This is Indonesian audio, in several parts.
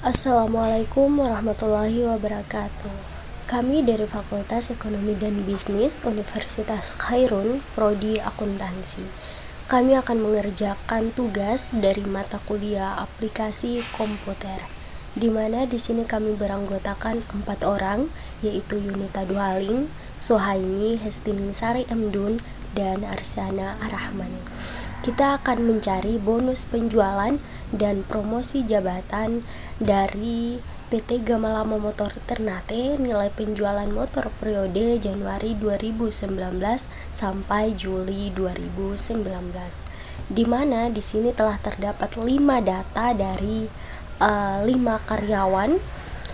Assalamualaikum warahmatullahi wabarakatuh. Kami dari Fakultas Ekonomi dan Bisnis Universitas Khairun, Prodi Akuntansi. Kami akan mengerjakan tugas dari mata kuliah aplikasi komputer, di mana di sini kami beranggotakan 4 orang, yaitu Yunita Duhaling, Sohaini Hestiningsari Emdun, dan Arsana Arahman. Kita akan mencari bonus penjualan dan promosi jabatan dari PT Gamalama Motor Ternate nilai penjualan motor periode Januari 2019 sampai Juli 2019. Di mana di sini telah terdapat 5 data dari 5 karyawan,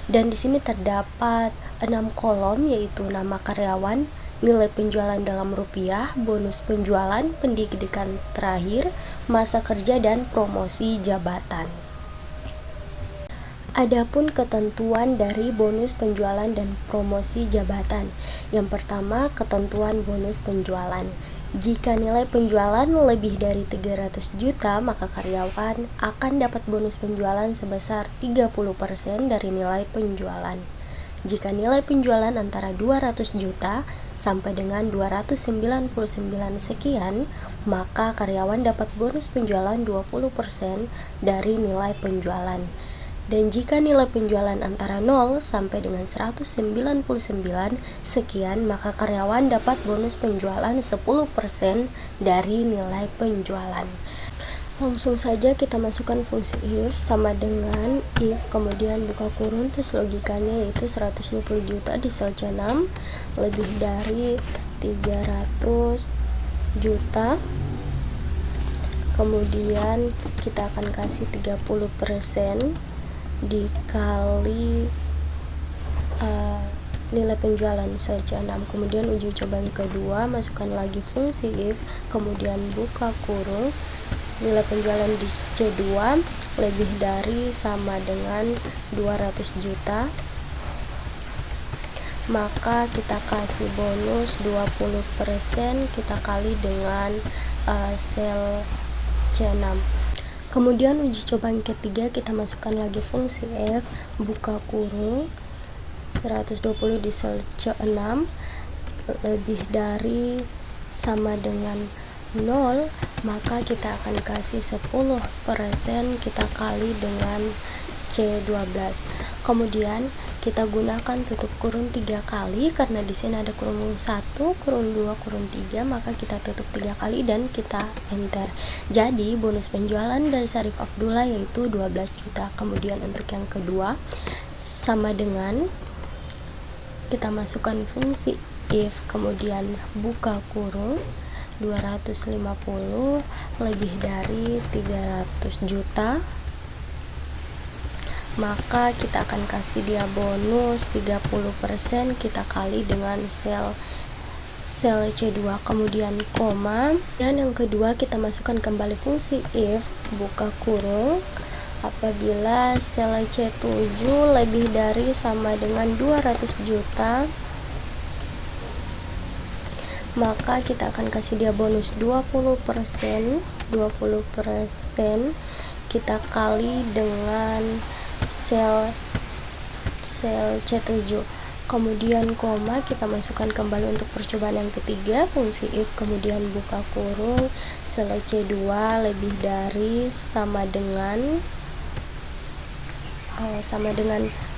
dan di sini terdapat 6 kolom, yaitu nama karyawan, nilai penjualan dalam rupiah, bonus penjualan, pendidikan terakhir, masa kerja, dan promosi jabatan. Adapun ketentuan dari bonus penjualan dan promosi jabatan. Yang pertama, ketentuan bonus penjualan. Jika nilai penjualan lebih dari 300 juta, maka karyawan akan dapat bonus penjualan sebesar 30% dari nilai penjualan. Jika nilai penjualan antara 200 juta sampai dengan 299 sekian, maka karyawan dapat bonus penjualan 20% dari nilai penjualan. Dan jika nilai penjualan antara 0 sampai dengan 199 sekian, maka karyawan dapat bonus penjualan 10% dari nilai penjualan. Langsung saja kita masukkan fungsi if sama dengan if kemudian buka kurung, tes logikanya yaitu 120 juta di sel C6 lebih dari 300 juta, kemudian kita akan kasih 30% dikali nilai penjualan sel C6. Kemudian uji coba yang kedua, masukkan lagi fungsi if kemudian buka kurung, nilai penjualan di C2 lebih dari sama dengan 200 juta, maka kita kasih bonus 20%, kita kali dengan sel C6. Kemudian uji coba yang ketiga, kita masukkan lagi fungsi F, buka kurung, 120 di sel C6 lebih dari sama dengan 0, maka kita akan kasih 10%, kita kali dengan C12. Kemudian kita gunakan tutup kurung 3 kali, karena di sini ada kurung 1, kurung 2, kurung 3, maka kita tutup 3 kali dan kita enter. Jadi bonus penjualan dari Syarif Abdullah yaitu 12 juta. Kemudian untuk yang kedua sama dengan kita masukkan fungsi if kemudian buka kurung, 250 lebih dari 300 juta, maka kita akan kasih dia bonus 30%, kita kali dengan sel C2, kemudian koma, dan yang kedua kita masukkan kembali fungsi if buka kurung, apabila sel C7 lebih dari sama dengan 200 juta, maka kita akan kasih dia bonus 20%, kita kali dengan sel C7, kemudian koma, kita masukkan kembali untuk percobaan yang ketiga, fungsi if kemudian buka kurung, sel C2 lebih dari sama dengan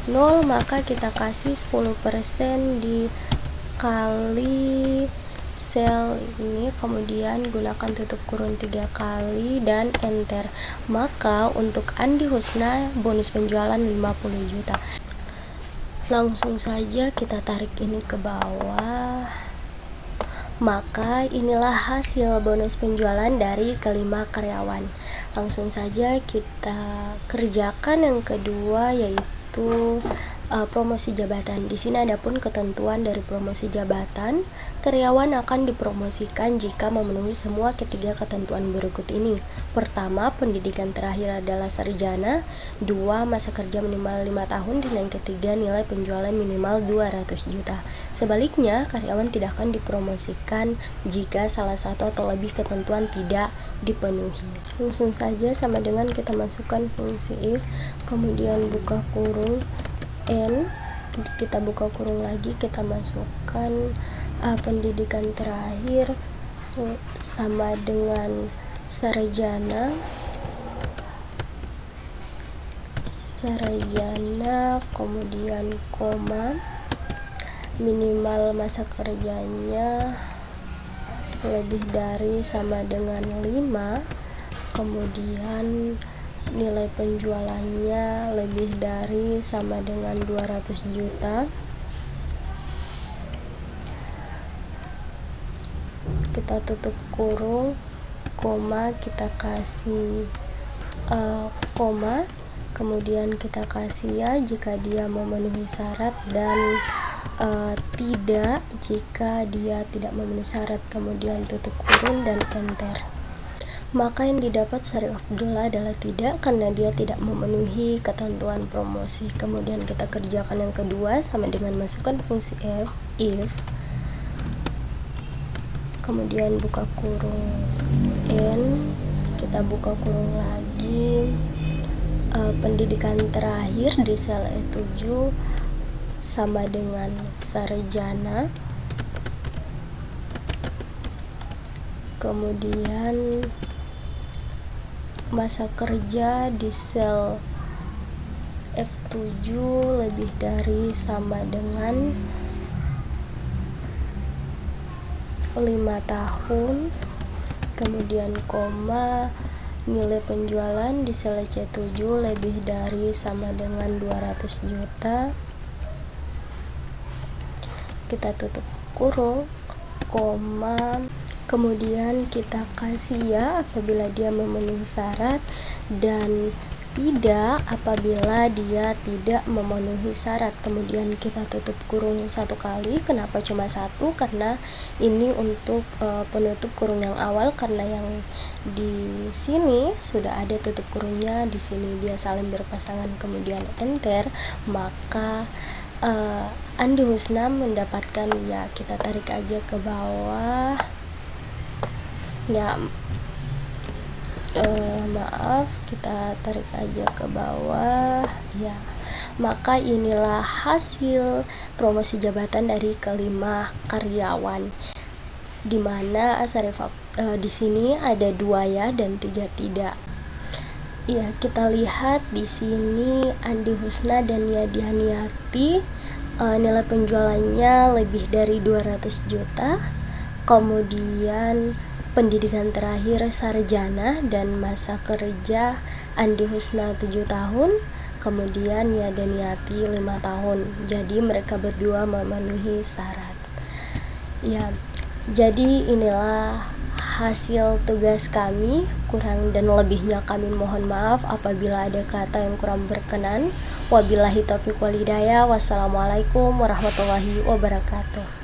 0, maka kita kasih 10% dikali sel ini, kemudian gunakan tutup kurung 3 kali dan enter. Maka untuk Andi Husna bonus penjualan 50 juta. Langsung saja kita tarik ini ke bawah, maka inilah hasil bonus penjualan dari kelima karyawan. Langsung saja kita kerjakan yang kedua, yaitu promosi jabatan. Di sini ada pun ketentuan dari promosi jabatan. Karyawan akan dipromosikan jika memenuhi semua ketiga ketentuan berikut ini. Pertama, pendidikan terakhir adalah sarjana. 2, masa kerja minimal 5 tahun. Dan yang ketiga, nilai penjualan minimal 200 juta. Sebaliknya, karyawan tidak akan dipromosikan jika salah satu atau lebih ketentuan tidak dipenuhi. Langsung saja sama dengan kita masukkan fungsi if, kemudian buka kurung N, kita buka kurung lagi, kita masukkan pendidikan terakhir sama dengan sarjana, kemudian koma, minimal masa kerjanya lebih dari sama dengan 5, kemudian nilai penjualannya lebih dari sama dengan 200 juta. Kita tutup kurung, koma, kita kasih koma, kemudian kita kasih ya jika dia memenuhi syarat, dan tidak jika dia tidak memenuhi syarat, kemudian tutup kurung dan enter. Maka yang didapat Syarif Abdullah adalah tidak, karena dia tidak memenuhi ketentuan promosi. Kemudian kita kerjakan yang kedua sama dengan masukkan fungsi if, kemudian buka kurung N, kita buka kurung lagi, pendidikan terakhir di sel E7 sama dengan sarjana, kemudian masa kerja di sel F7 lebih dari sama dengan 5 tahun, kemudian koma, nilai penjualan di sel C7 lebih dari sama dengan 200 juta. Kita tutup kurung, koma, kemudian kita kasih ya apabila dia memenuhi syarat, dan tidak apabila dia tidak memenuhi syarat. Kemudian kita tutup kurung satu kali. Kenapa cuma satu? Karena ini untuk penutup kurung yang awal, karena yang di sini sudah ada tutup kurungnya, di sini dia saling berpasangan, kemudian enter, maka Andi Husna mendapatkan, ya kita tarik aja ke bawah ya, maaf, kita tarik aja ke bawah ya. Maka inilah hasil promosi jabatan dari kelima karyawan, dimana Syarif di sini ada 2 ya dan 3 tidak. Ya, kita lihat di sini Andi Husna dan Yadianiati, nilai penjualannya lebih dari 200 juta. Kemudian pendidikan terakhir sarjana dan masa kerja Andi Husna 7 tahun, kemudian Yadianiati 5 tahun. Jadi mereka berdua memenuhi syarat. Ya, jadi inilah hasil tugas kami. Kurang dan lebihnya kami mohon maaf apabila ada kata yang kurang berkenan. Wabillahi taufiq wal hidayah. Wassalamualaikum warahmatullahi wabarakatuh.